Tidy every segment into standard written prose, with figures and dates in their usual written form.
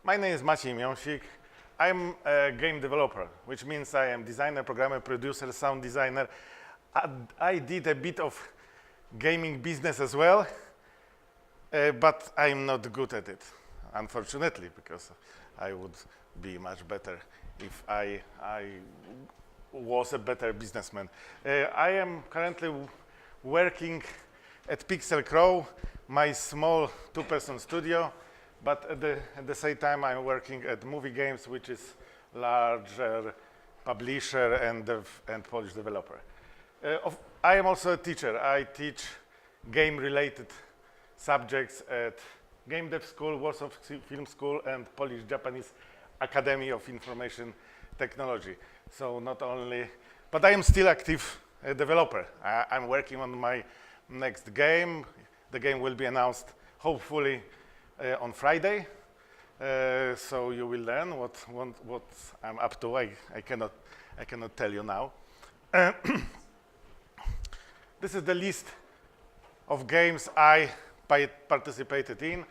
My name is Maciej Miąsik. I'm a game developer, which means I am designer, programmer, producer, sound designer. I did a bit of gaming business as well, but I'm not good at it, unfortunately, because I would be much better if I was a better businessman. I am currently working at Pixel Crow, my small two-person studio, but at the same time I'm working at Movie Games, which is larger publisher and Polish developer. I am also a teacher. I teach game-related subjects at Game Dev School, Warsaw Film School, and Polish-Japanese Academy of Information Technology. So not only, but I am still active developer. I'm working on my next game. The game will be announced hopefully on Friday. So you will learn what I'm up to. I cannot tell you now. This is the list of games I participated in.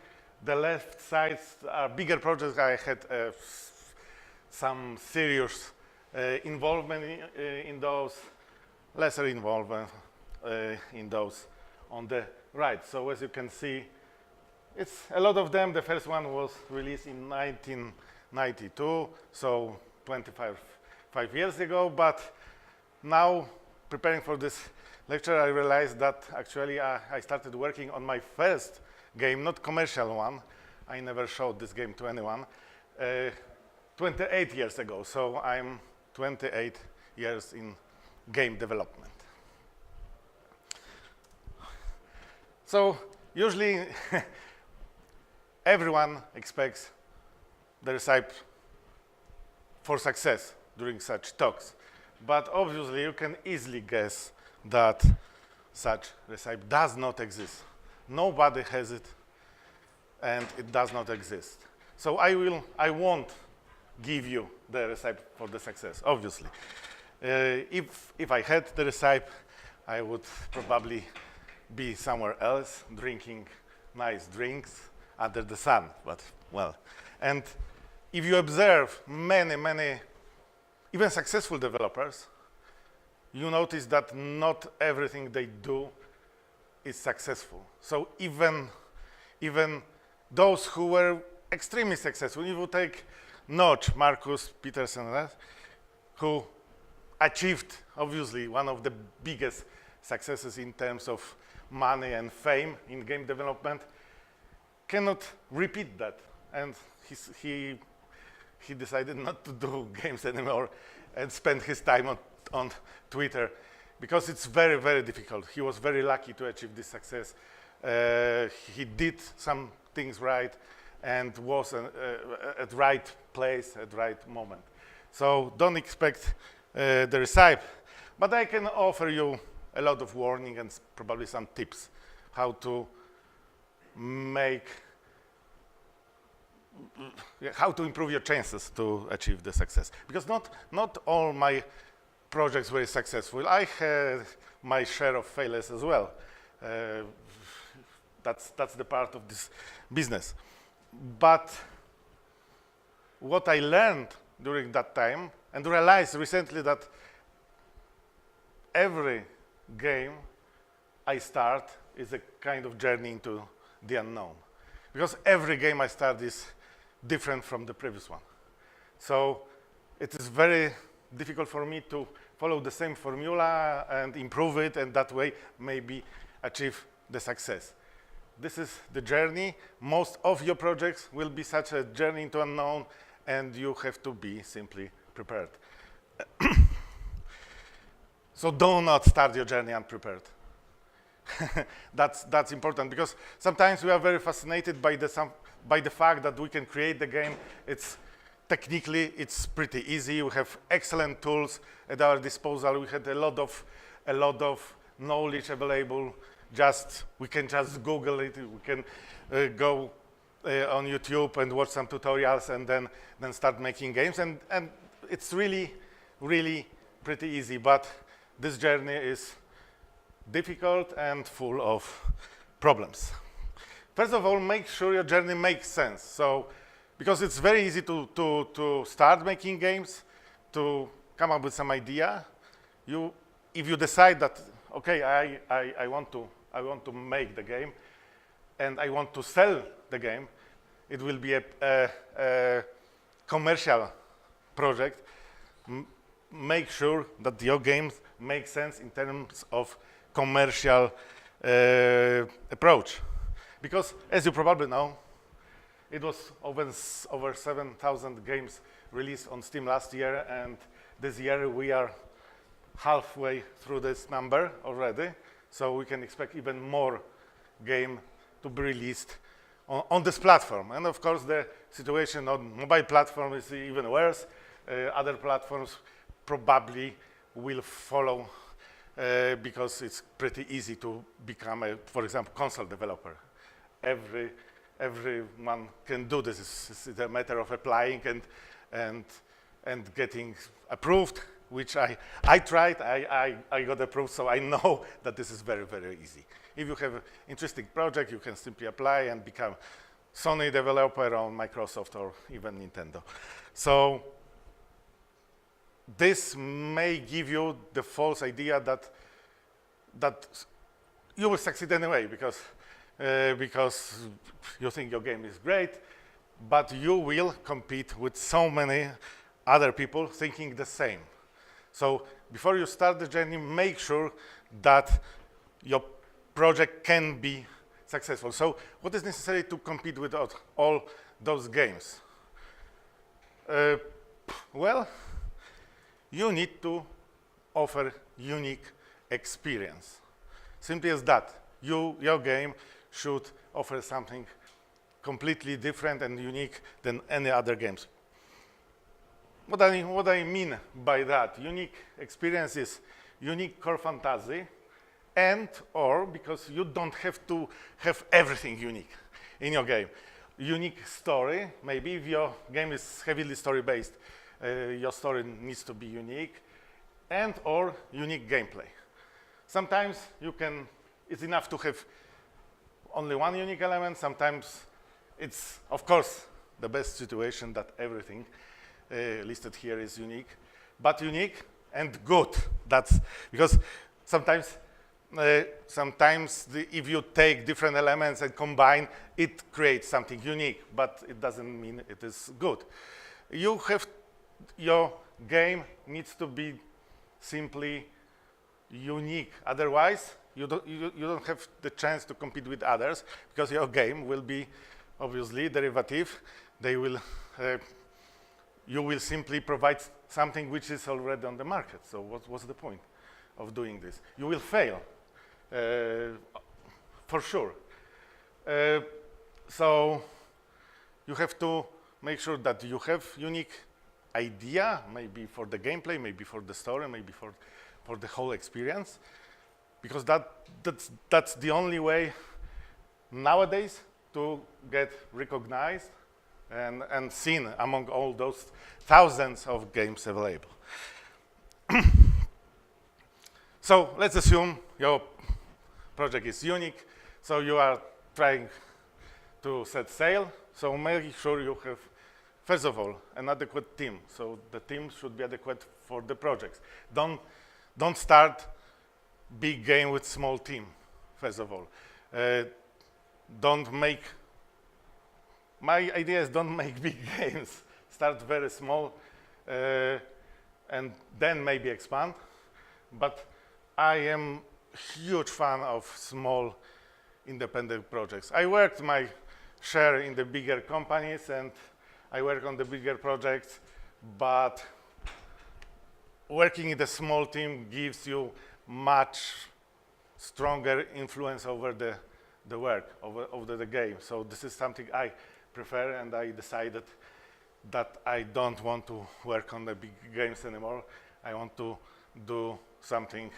The left sides are bigger projects. I had some serious involvement in those, lesser involvement in those on the right. So as you can see, it's a lot of them. The first one was released in 1992, so 25 years ago. But now, preparing for this lecture, I realized that actually I started working on my first game, not commercial one. I never showed this game to anyone. 28 years ago, so I'm 28 years in game development. So usually everyone expects the recipe for success during such talks, but obviously you can easily guess that such recipe does not exist. Nobody has it, and it does not exist. So I won't give you the recipe for the success, obviously. If I had the recipe, I would probably be somewhere else drinking nice drinks under the sun, but well. And if you observe many, even successful developers, you notice that not everything they do is successful. So even those who were extremely successful, if you take Notch, Marcus, Peterson, who achieved, obviously, one of the biggest successes in terms of money and fame in game development, cannot repeat that. And he decided not to do games anymore and spend his time on Twitter, because it's very, very difficult. He was very lucky to achieve this success. He did some things right and was at right place at right moment. So don't expect the recipe, but I can offer you a lot of warning and probably some tips how to improve your chances to achieve the success. Because not all my projects were successful. I had my share of failures as well. That's the part of this business. But what I learned during that time, and realized recently, that every game I start is a kind of journey into the unknown. Because every game I start is different from the previous one. So it is very difficult for me to follow the same formula and improve it, and that way maybe achieve the success. This is the journey. Most of your projects will be such a journey into unknown, and you have to be simply prepared. So do not start your journey unprepared. That's important, because sometimes we are very fascinated by the fact that we can create the game. Technically, it's pretty easy. We have excellent tools at our disposal. We had a lot of knowledge available. We can just Google it. We can go on YouTube and watch some tutorials, and then start making games. And it's really pretty easy. But this journey is difficult and full of problems. First of all, make sure your journey makes sense. So because it's very easy to start making games, to come up with some idea. If you decide that, okay, I want to make the game, and I want to sell the game, it will be a commercial project. Make sure that your games make sense in terms of commercial approach. Because, as you probably know, it was over 7,000 games released on Steam last year, and this year we are halfway through this number already, so we can expect even more game to be released on this platform. And of course, the situation on mobile platform is even worse. Other platforms probably will follow because it's pretty easy to become for example, console developer. Everyone can do this. It's a matter of applying and getting approved, which I tried. I got approved, so I know that this is very, very easy. If you have an interesting project, you can simply apply and become Sony developer on Microsoft or even Nintendo. So this may give you the false idea that you will succeed anyway because you think your game is great, but you will compete with so many other people thinking the same. So before you start the journey, make sure that your project can be successful. So what is necessary to compete with all those games? Well, you need to offer unique experience. Simply as that. Your game should offer something completely different and unique than any other games. What I mean by that, unique experience is unique core fantasy, and or because you don't have to have everything unique in your game. Unique story, maybe if your game is heavily story-based, your story needs to be unique, and or unique gameplay. Sometimes it's enough to have only one unique element. Sometimes it's, of course, the best situation that everything listed here is unique, but unique and good. That's because sometimes if you take different elements and combine, it creates something unique, but it doesn't mean it is good. Your game needs to be simply unique. Otherwise, you don't have the chance to compete with others because your game will be obviously derivative. You will simply provide something which is already on the market. So what's the point of doing this? You will fail, for sure. So you have to make sure that you have unique idea, maybe for the gameplay, maybe for the story, maybe for the whole experience, because that's the only way nowadays to get recognized and seen among all those thousands of games available. So let's assume your project is unique, so you are trying to set sail, so make sure you have, first of all, an adequate team. So the team should be adequate for the projects. Don't start big game with small team, first of all. My idea is don't make big games. Start very small and then maybe expand. But I am a huge fan of small independent projects. I worked my share in the bigger companies and I work on the bigger projects, but working in a small team gives you much stronger influence over the work, over the game. So this is something I prefer, and I decided that I don't want to work on the big games anymore. I want to do something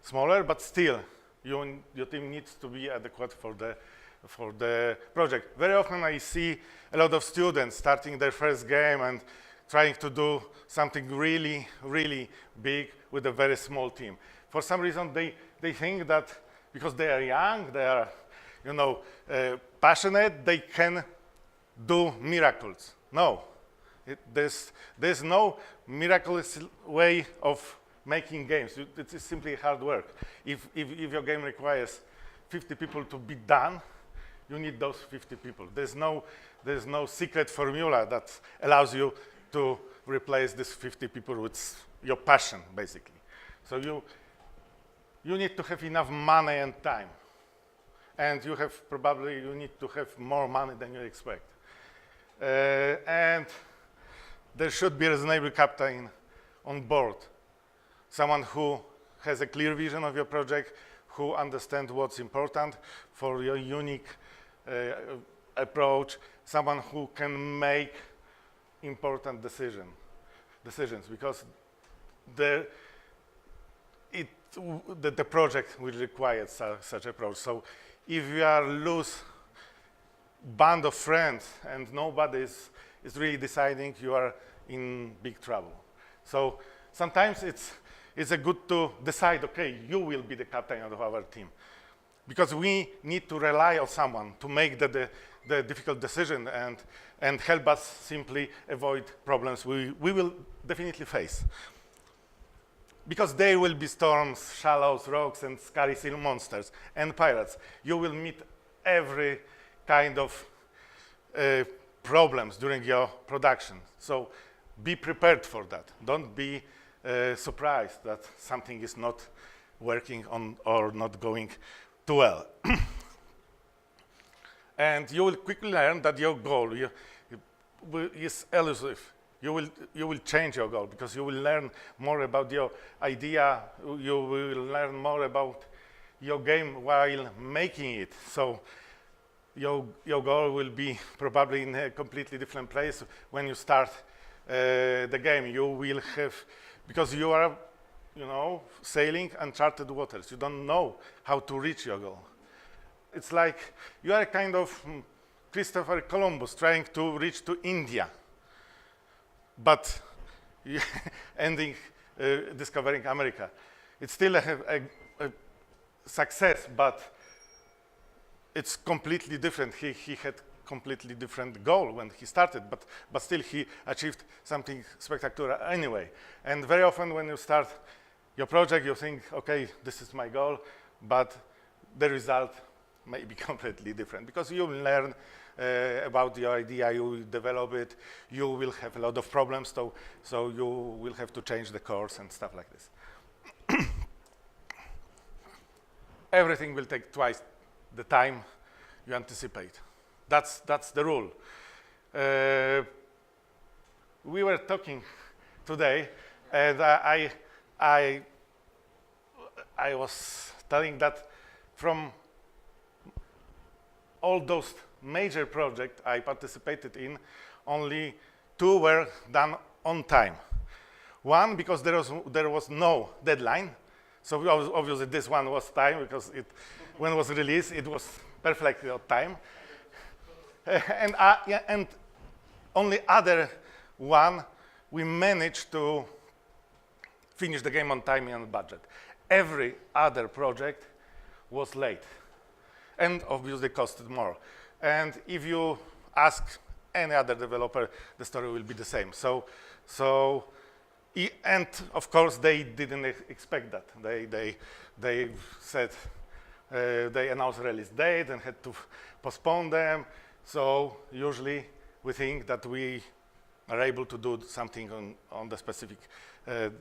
smaller, but still, your team needs to be adequate for the project. Very often I see a lot of students starting their first game and trying to do something really, really big with a very small team. For some reason, they think that because they are young, they are, passionate, they can do miracles. No, there's no miraculous way of making games. It is simply hard work. If your game requires 50 people to be done, you need those 50 people. There's no secret formula that allows you to replace these 50 people with your passion, basically. So you need to have enough money and time. And you need to have more money than you expect. And there should be a reasonable captain on board. Someone who has a clear vision of your project, who understands what's important for your unique approach, someone who can make important decisions, because the project will require such approach. So if you are loose band of friends and nobody is really deciding, you are in big trouble. So sometimes it's a good to decide, okay, you will be the captain of our team, because we need to rely on someone to make the difficult decision and help us simply avoid problems we will definitely face. Because there will be storms, shallows, rocks, and scary sea monsters, and pirates. You will meet every kind of problems during your production. So be prepared for that. Don't be surprised that something is not working on or not going too well. And you will quickly learn that your goal is elusive. You will change your goal, because you will learn more about your idea. You will learn more about your game while making it. So your goal will be probably in a completely different place when you start the game. You will have, because you are, sailing uncharted waters. You don't know how to reach your goal. It's like you are a kind of Christopher Columbus trying to reach to India, but ending discovering America. It's still a success, but it's completely different. He had completely different goal when he started, but still he achieved something spectacular anyway. And very often when you start your project, you think, okay, this is my goal, but the result may be completely different, because you will learn about your idea, you will develop it, you will have a lot of problems, so you will have to change the course and stuff like this. Everything will take twice the time you anticipate. That's the rule. We were talking today, and I was telling that from all those major projects I participated in, only 2 were done on time. One, because there was no deadline. So obviously this one was time, because when it was released, it was perfectly on time. And only other one, we managed to finish the game on time and on budget. Every other project was late, and obviously costed more. And if you ask any other developer, the story will be the same. And of course, they didn't expect that. They said, they announced release date and had to postpone them. So usually we think that we are able to do something on the specific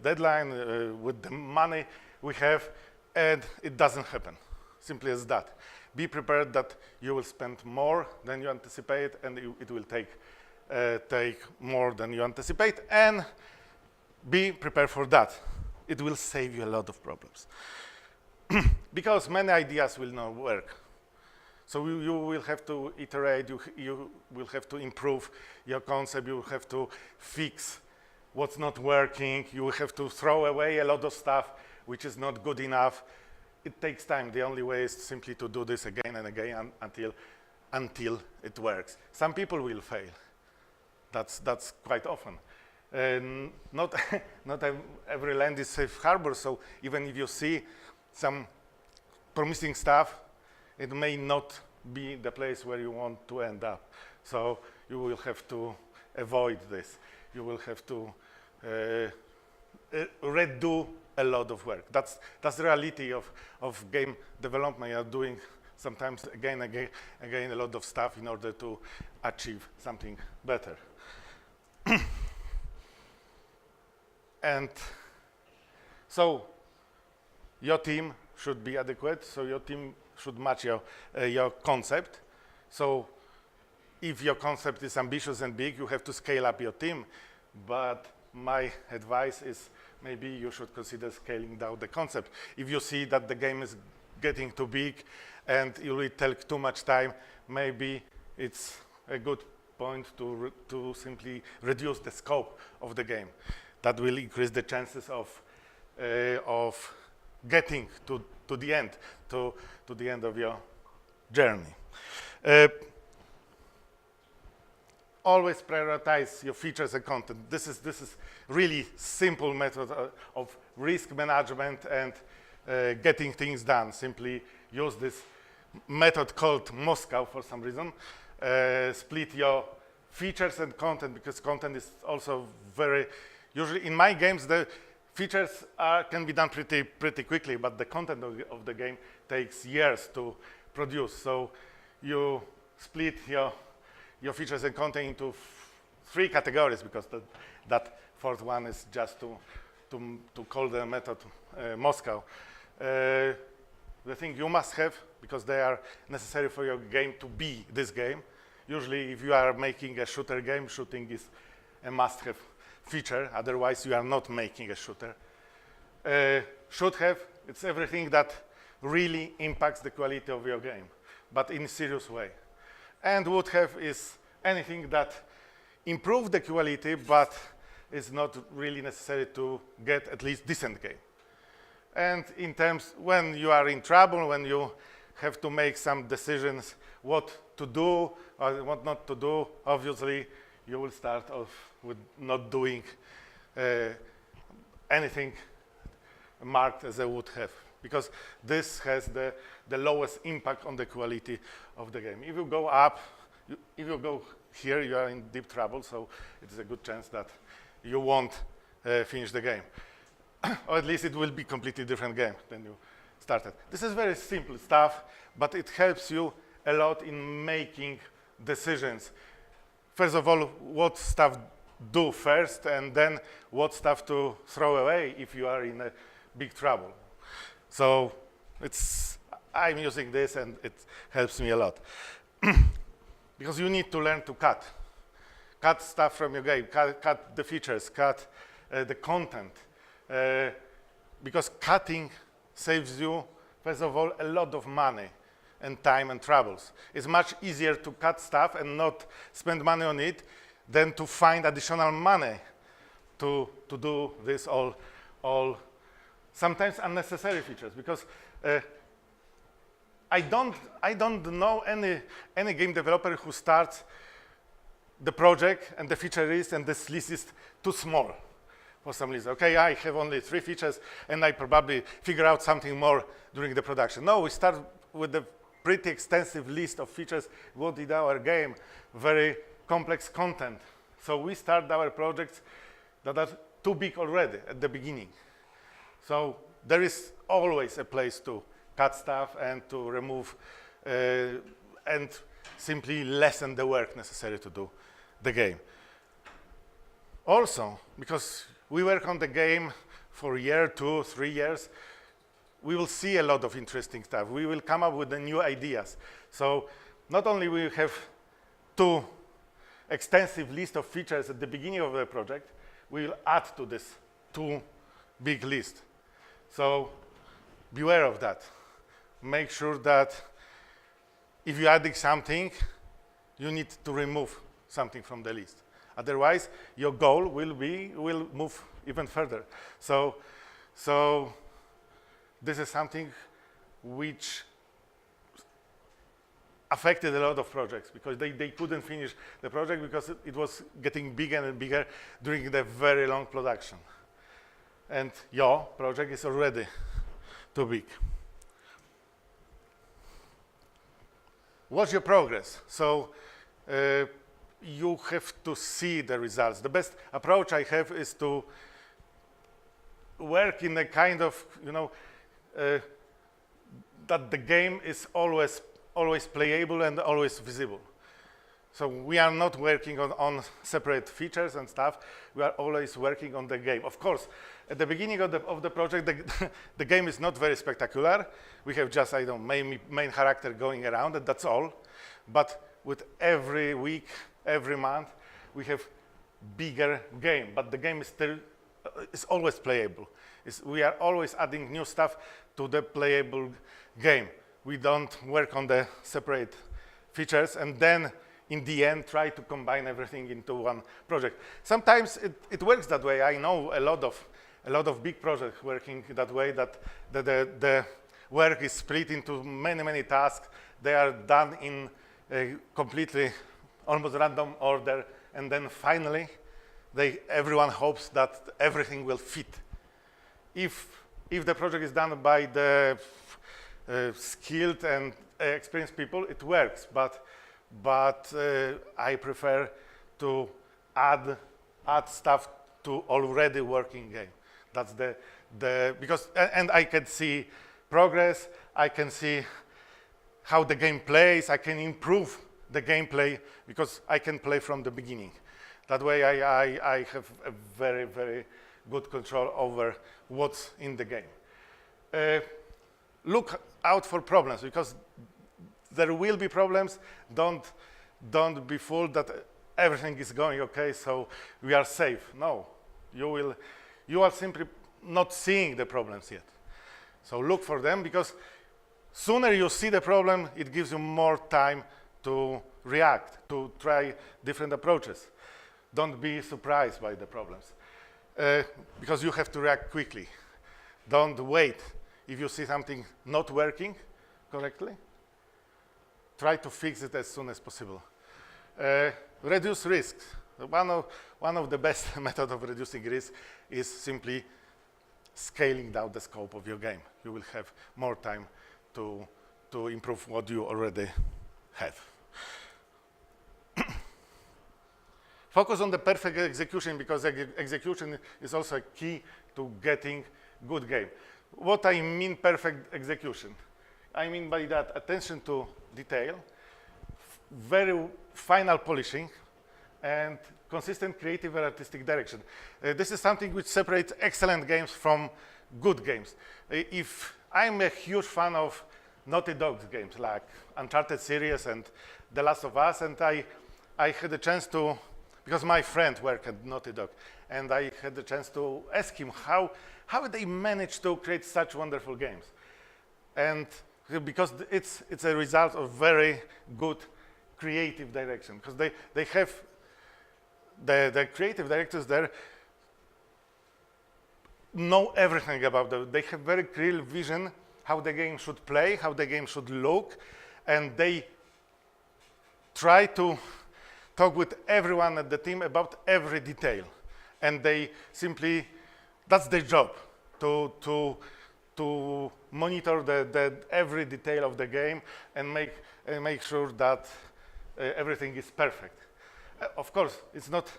deadline with the money we have, and it doesn't happen. Simply as that. Be prepared that you will spend more than you anticipate, and it will take more than you anticipate, and be prepared for that. It will save you a lot of problems. Because many ideas will not work. So you will have to iterate, you will have to improve your concept, you will have to fix what's not working, you will have to throw away a lot of stuff which is not good enough. It takes time. The only way is simply to do this again and again until it works. Some people will fail. That's quite often. Not every land is safe harbor, so even if you see some promising stuff, it may not be the place where you want to end up. So you will have to avoid this. You will have to redo a lot of work. That's the reality of game development. You are doing sometimes again a lot of stuff in order to achieve something better. And so your team should be adequate. So your team should match your concept. So if your concept is ambitious and big, you have to scale up your team. But my advice is maybe you should consider scaling down the concept. If you see that the game is getting too big and it will take too much time, maybe it's a good point to simply reduce the scope of the game. That will increase the chances of getting to the end, to the end of your journey. Always prioritize your features and content. This is really simple method of risk management and getting things done. Simply use this method called Moscow for some reason. Split your features and content, because content is also very, usually in my games the features can be done pretty quickly, but the content of the game takes years to produce. So you split your features and content into three categories, because that fourth one is just to call the method Moscow. The thing you must have, because they are necessary for your game to be this game. Usually if you are making a shooter game, shooting is a must-have feature, otherwise you are not making a shooter. Should have, it's everything that really impacts the quality of your game, but in a serious way. And would have is anything that improves the quality, but is not really necessary to get at least decent game. And in terms, when you are in trouble, when you have to make some decisions what to do or what not to do, obviously you will start off with not doing anything marked as a would have, because this has the lowest impact on the quality of the game. If you go up, if you go here, you are in deep trouble, so it's a good chance that you won't finish the game. Or at least it will be a completely different game than you started. This is very simple stuff, but it helps you a lot in making decisions. First of all, what stuff do first, and then what stuff to throw away if you are in a big trouble. So I'm using this and it helps me a lot. Because you need to learn to cut. Cut stuff from your game, cut the features, cut the content. Because cutting saves you, first of all, a lot of money and time and troubles. It's much easier to cut stuff and not spend money on it than to find additional money to do this all sometimes unnecessary features. Because I don't know any game developer who starts the project and the feature list and this list is too small for some reason. Okay, I have only 3 features and I probably figure out something more during the production. No, we start with a pretty extensive list of features what in our game, very complex content. So we start our projects that are too big already at the beginning. So there is always a place to cut stuff and to remove and simply lessen the work necessary to do the game. Also, because we work on the game for a year, 2, 3 years, we will see a lot of interesting stuff. We will come up with the new ideas. So not only will we have 2 extensive list of features at the beginning of the project, we will add to this 2 big list. So beware of that. Make sure that if you're adding something, you need to remove something from the list. Otherwise, your goal will move even further. So this is something which affected a lot of projects because they couldn't finish the project because it was getting bigger and bigger during the very long production. And your project is already too big. Watch your progress. So you have to see the results. The best approach I have is to work in a kind of, that the game is always playable and always visible. So we are not working on separate features and stuff. We are always working on the game. Of course, at the beginning of the project, the game is not very spectacular. We have just, main character going around, and that's all. But with every week, every month, we have bigger game. But the game is still is always playable. We are always adding new stuff to the playable game. We don't work on the separate features and then in the end try to combine everything into one project. Sometimes it works that way. I know a lot of big projects working that way, that the work is split into many tasks. They are done in a completely almost random order, and then finally everyone hopes that everything will fit. If the project is done by the skilled and experienced people, it works, but I prefer to add stuff to already working game. That's because I can see progress, I can see how the game plays, I can improve the gameplay because I can play from the beginning. That way I have a very good control over what's in the game. Look out for problems, because there will be problems. Don't be fooled that everything is going okay, so we are safe. No, you are simply not seeing the problems yet. So look for them, because sooner you see the problem, it gives you more time to react, to try different approaches. Don't be surprised by the problems, because you have to react quickly. Don't wait. If you see something not working correctly, try to fix it as soon as possible. Reduce risks. One of the best methods of reducing risk is simply scaling down the scope of your game. You will have more time to improve what you already have. Focus on the perfect execution, because execution is also a key to getting good game. What I mean perfect execution? I mean by that attention to detail, very final polishing, and consistent creative and artistic direction. This is something which separates excellent games from good games. If I'm a huge fan of Naughty Dog's games, like Uncharted series and The Last of Us, and I had a chance to, because my friend worked at Naughty Dog, and I had the chance to ask him how they managed to create such wonderful games. And because it's a result of very good creative direction, because they have the creative directors there know everything about them. They have very clear vision how the game should play, how the game should look, and they try to talk with everyone at the team about every detail. And they simply, that's their job, to monitor the every detail of the game and make sure that everything is perfect. Of course, it's not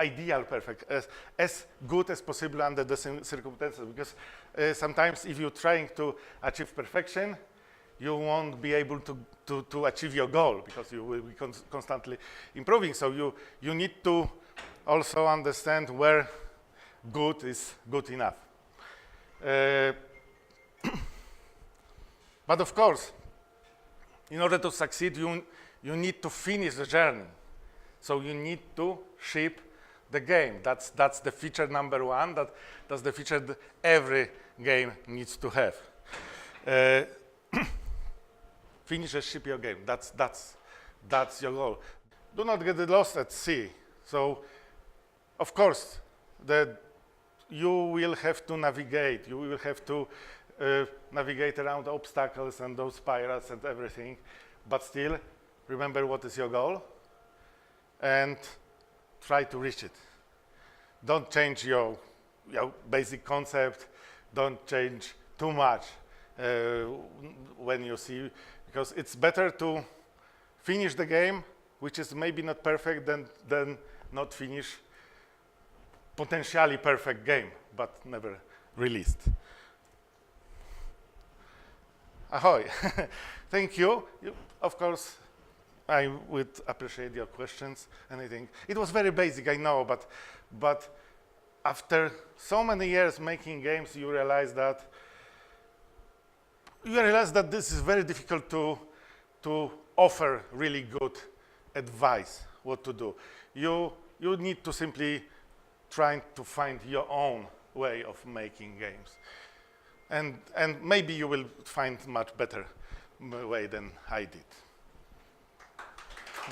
ideal perfect, as good as possible under the circumstances, because sometimes if you're trying to achieve perfection, you won't be able to achieve your goal, because you will be constantly improving. So you need to also understand where good is good enough. But of course, in order to succeed, you need to finish the journey. So you need to ship the game. That's the feature number one. That's the feature that every game needs to have. Finish and ship your game. That's your goal. Do not get lost at sea. So, of course, you will have to navigate. You will have to navigate around obstacles and those pirates and everything. But still, remember what is your goal and try to reach it. Don't change your basic concept. Don't change too much when you see, because it's better to finish the game which is maybe not perfect, then not finish potentially perfect game, but never released. Ahoy. Thank you. Of course, I would appreciate your questions, anything. It was very basic, I know, but after so many years making games, you realize that this is very difficult to offer really good advice what to do. You need to simply try to find your own way of making games. And maybe you will find much better way than I did. I'm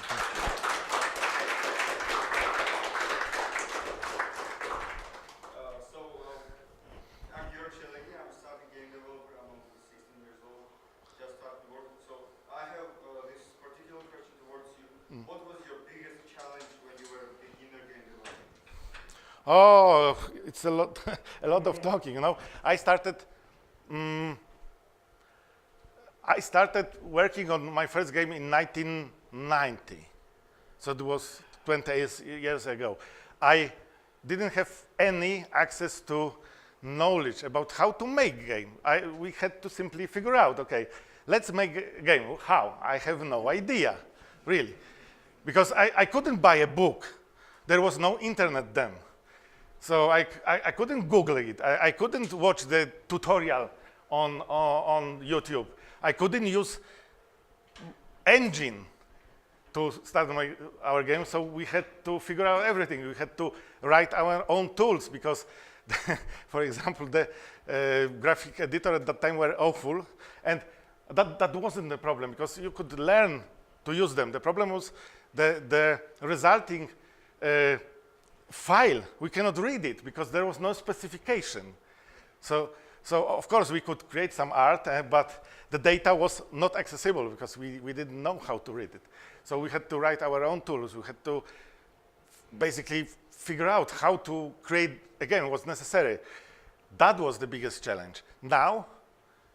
George. I'm a starting game developer. I'm only 16 years old. Just started working. So I have this particular question towards you. What was your biggest challenge when you were a beginner game developer? Oh, it's a lot, a lot of talking. You know, I started working on my first game in 1990. So it was 20 years ago. I didn't have any access to knowledge about how to make a game. We had to simply figure out, okay, let's make a game. How? I have no idea, really. Because I couldn't buy a book. There was no internet then. So I couldn't Google it. I couldn't watch the tutorial on YouTube. I couldn't use engine to start our game, so we had to figure out everything. We had to write our own tools because, for example, the graphic editor at that time were awful, and that wasn't the problem because you could learn to use them. The problem was the resulting file. We cannot read it because there was no specification. So of course we could create some art, but the data was not accessible because we didn't know how to read it. So we had to write our own tools. We had to basically figure out how to create, again, what's necessary. That was the biggest challenge. Now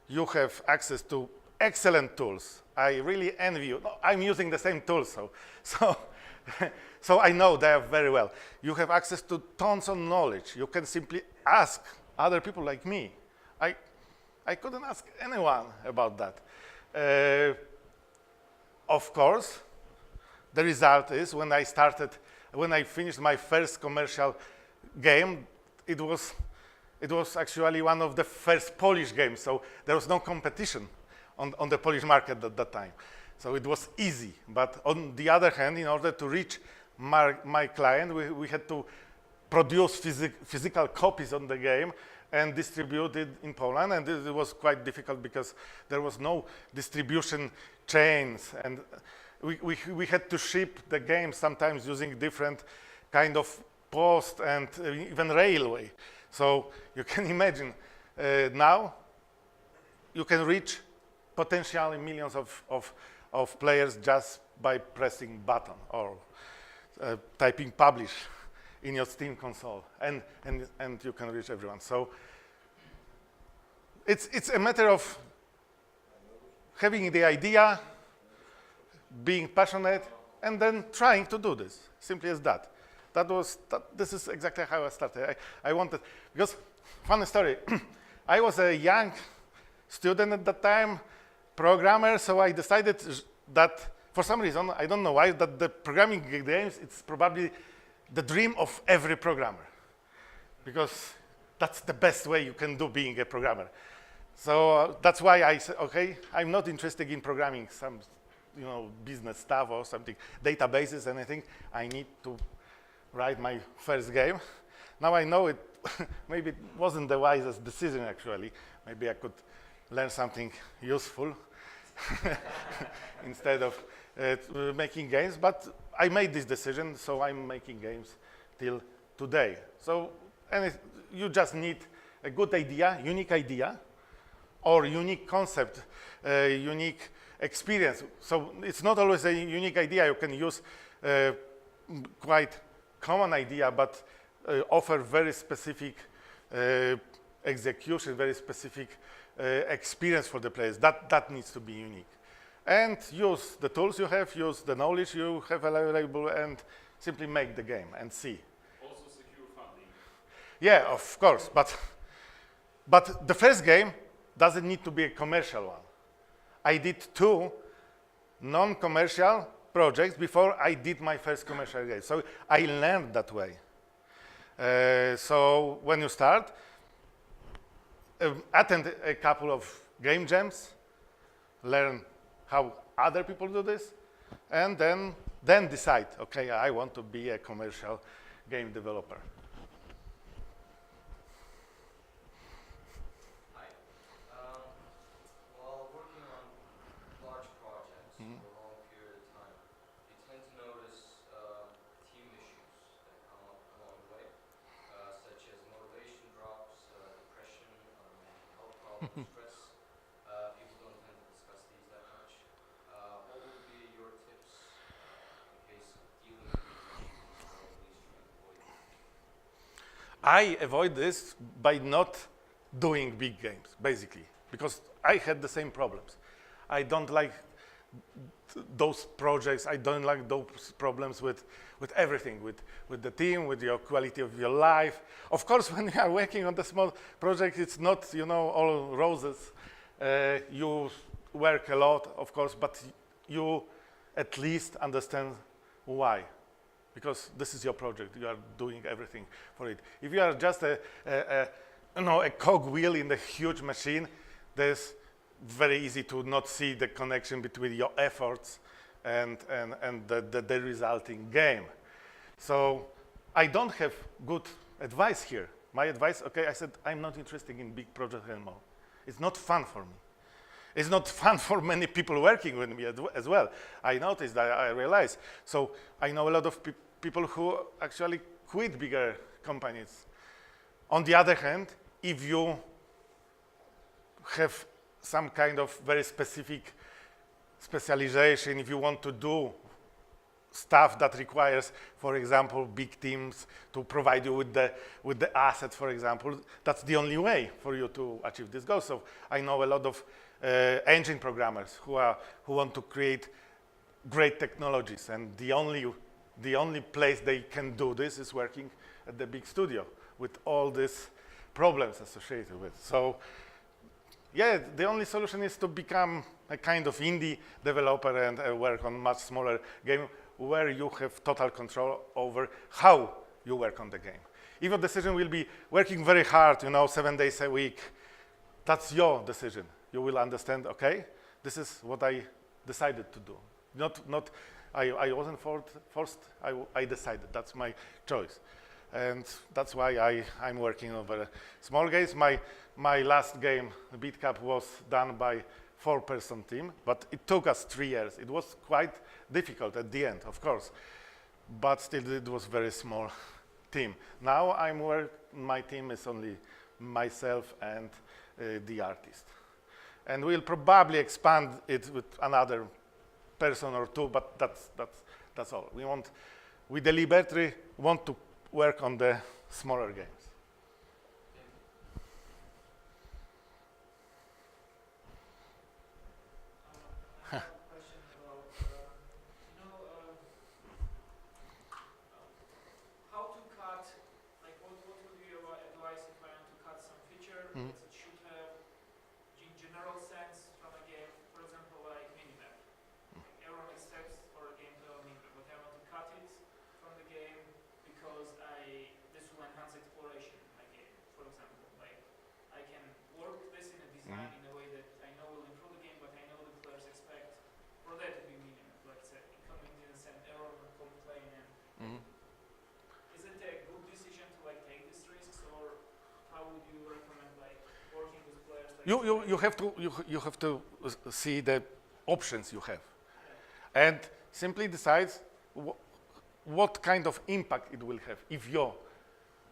you have access to excellent tools. I really envy you. No, I'm using the same tools, so I know they very well. You have access to tons of knowledge. You can simply ask other people like me. I couldn't ask anyone about that. Of course, the result is when I finished my first commercial game, it was actually one of the first Polish games, so there was no competition on the Polish market at that time. So it was easy, but on the other hand, in order to reach my client, we had to produce physical copies of the game and distribute it in Poland, and it was quite difficult because there was no distribution chains, and we had to ship the game sometimes using different kind of post and even railway. So you can imagine now you can reach potentially millions of players just by pressing button or typing publish in your Steam console, and you can reach everyone. So it's a matter of having the idea, being passionate, and then trying to do this. Simply as that. This is exactly how I started. I wanted, because funny story, I was a young student at that time, programmer, so I decided that for some reason, I don't know why, that the programming games, it's probably the dream of every programmer, because that's the best way you can do being a programmer. So that's why I said, okay, I'm not interested in programming some, business stuff or something, databases, anything. I need to write my first game. Now I know it, maybe it wasn't the wisest decision actually. Maybe I could learn something useful instead of making games, but I made this decision, so I'm making games till today. So you just need a good idea, unique idea, or unique concept, unique experience. So it's not always a unique idea. You can use quite common idea, but offer very specific execution, very specific experience for the players. That needs to be unique. and use the tools you have, use the knowledge you have available, and simply make the game and see. Also secure funding. Yeah, of course, but the first game doesn't need to be a commercial one. I did 2 non-commercial projects before I did my first commercial game. So I learned that way. So when you start, attend a couple of game jams, learn how other people do this, and then decide, okay, I want to be a commercial game developer. Hi. While working on large projects for a long period of time, you tend to notice team issues that come up along the way, such as motivation drops, depression, health problems, stress. People don't tend to discuss these that much. What would be your tips in case of dealing with these issues, or at least trying to avoid them? I avoid this by not doing big games, basically, because I had the same problems. I don't like those projects. I don't like those problems with everything, with the team, with your quality of your life. Of course, when you are working on the small project, it's not, all roses. You work a lot, of course, but you at least understand why. Because this is your project, you are doing everything for it. If you are just a cogwheel in the huge machine, there's very easy to not see the connection between your efforts and the resulting game. So I don't have good advice here. My advice, okay, I said, I'm not interested in big projects anymore. It's not fun for me. It's not fun for many people working with me as well. I noticed that, I realized. So I know a lot of people who actually quit bigger companies. On the other hand, if you have some kind of very specific specialization, if you want to do stuff that requires, for example, big teams to provide you with the assets, for example, that's the only way for you to achieve this goal. So I know a lot of engine programmers who want to create great technologies, and the only place they can do this is working at the big studio with all these problems associated with. So yeah, the only solution is to become a kind of indie developer and work on much smaller game where you have total control over how you work on the game. If your decision will be working very hard, 7 days a week, that's your decision. You will understand, okay, this is what I decided to do. I wasn't forced, I decided, that's my choice. And that's why I'm working over small games. My last game, Beat Cup, was done by 4-person team, but it took us 3 years. It was quite difficult at the end, of course, but still it was very small team. Now my team is only myself and the artist. And we'll probably expand it with another person or 2, but that's all. We deliberately want to work on the smaller games. I have a question about, how to cut, like what would be your advice if I want to cut some feature that it should have in general sense from a game, for example, like minimap. Like everyone expects for a game to have a minimap, but I want to cut it from the game because this will enhance exploration in my game, for example. Like I can work this in a design in a way that I know will improve the game, but I know the players expect for that to be minimap. Like say, coming in and send error and complain, and is it a good decision to like take these risks, or how would you recommend like working with players? Like You have to see the options you have, and simply decide what kind of impact it will have. If your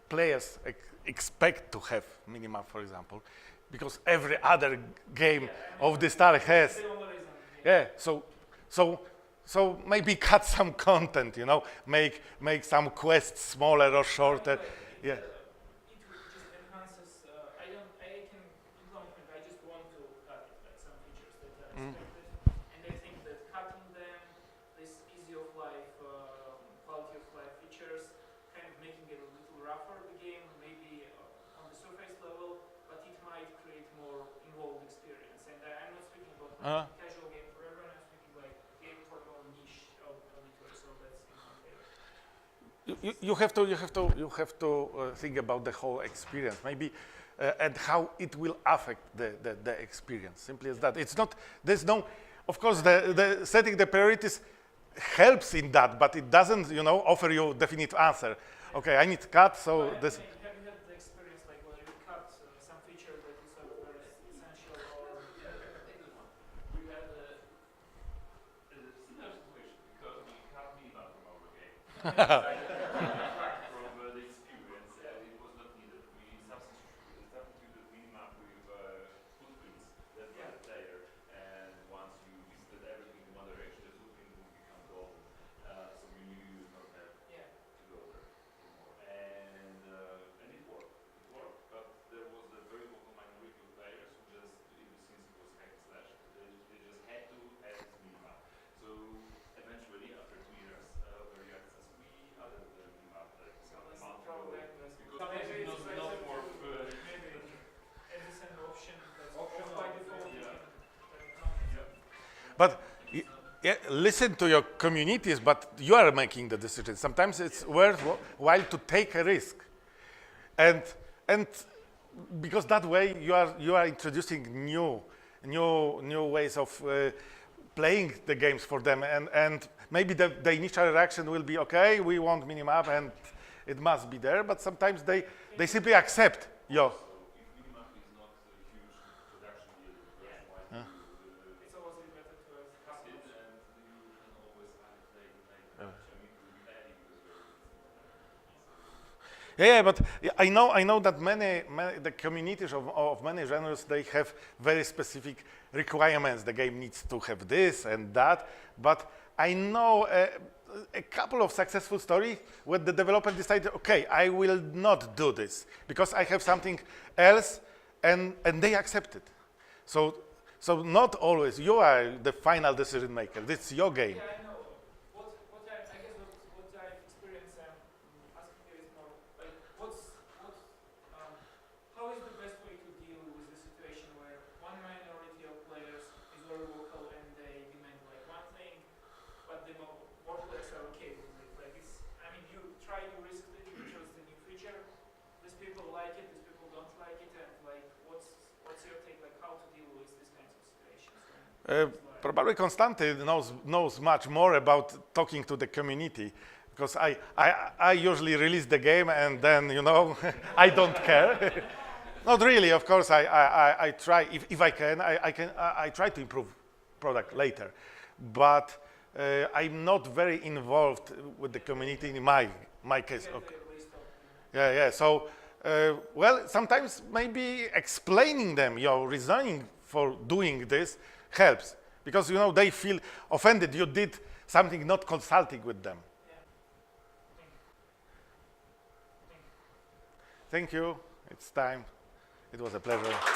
players expect to have minimap, for example, because every other game of this style has. Yeah, so maybe cut some content, make some quests smaller or shorter. Yeah. It just enhances. I can implement. I just want to cut it, like some features that are expected, and I think rougher the game, maybe on the surface level, but it might create more involved experience. And I'm not speaking about Uh-huh. casual game for everyone. I'm speaking like game for your niche auditor. So that's in my favor. You have to think about the whole experience, maybe, and how it will affect the experience. Simply as that. It's not. There's no. Of course, the setting the priorities helps in that, but it doesn't, offer you definite answer. Okay, I need to cut, so this. Have you had the experience like where you cut some feature that you thought were essential, or We had a similar situation because we cut minimap from our game. Detract from the experience, and it was not needed. We substituted minimap with footprints that were there, and once you visited everything in one direction, the footprint would become golden. So you knew you would not have yeah. to go there anymore. And it worked. It worked, but there was a very vocal minority of players who just, since it was hack and slash, they just had to add this minimap. So eventually, after 2 years of early access, we added the minimap like So a that's month probably ago. because Because maybe it it's was better not to worth maybe add this an option that's Optional, by default. yeah. You can But yeah, listen to your communities, but you are making the decision. Sometimes it's worthwhile to take a risk, and because that way you are introducing new ways of playing the games for them, and maybe the initial reaction will be okay, we want minimap and it must be there, but sometimes they simply accept your. So if minimap is not a huge production deal, why do you It's always better to have cut custom it, option. and you can always add it later. Xiaomi will be adding because Yeah, but I know that the communities of many genres, they have very specific requirements. The game needs to have this and that, but I know a couple of successful stories where the developer decided, okay, I will not do this because I have something else, and they accept it. So not always you are the final decision maker. It's your game. Yeah, I know. What I guess what I've experienced, asking you is more like how is the best way to deal with the situation where one minority of players is very vocal and they demand like one thing, but the more players are okay with it. Like you try to risk it, you choose the new feature. These people like it, these people don't like it, and like what's your take, like how to deal with these kinds of situations? Probably Constantine knows much more about talking to the community, because I usually release the game and then I don't care. Not really, of course. I try if I can. I try to improve product later, but I'm not very involved with the community in my case. Okay. Yeah. So well, sometimes maybe explaining them your reasoning for doing this helps. Because they feel offended you did something not consulting with them. Thank you. It's time. It was a pleasure.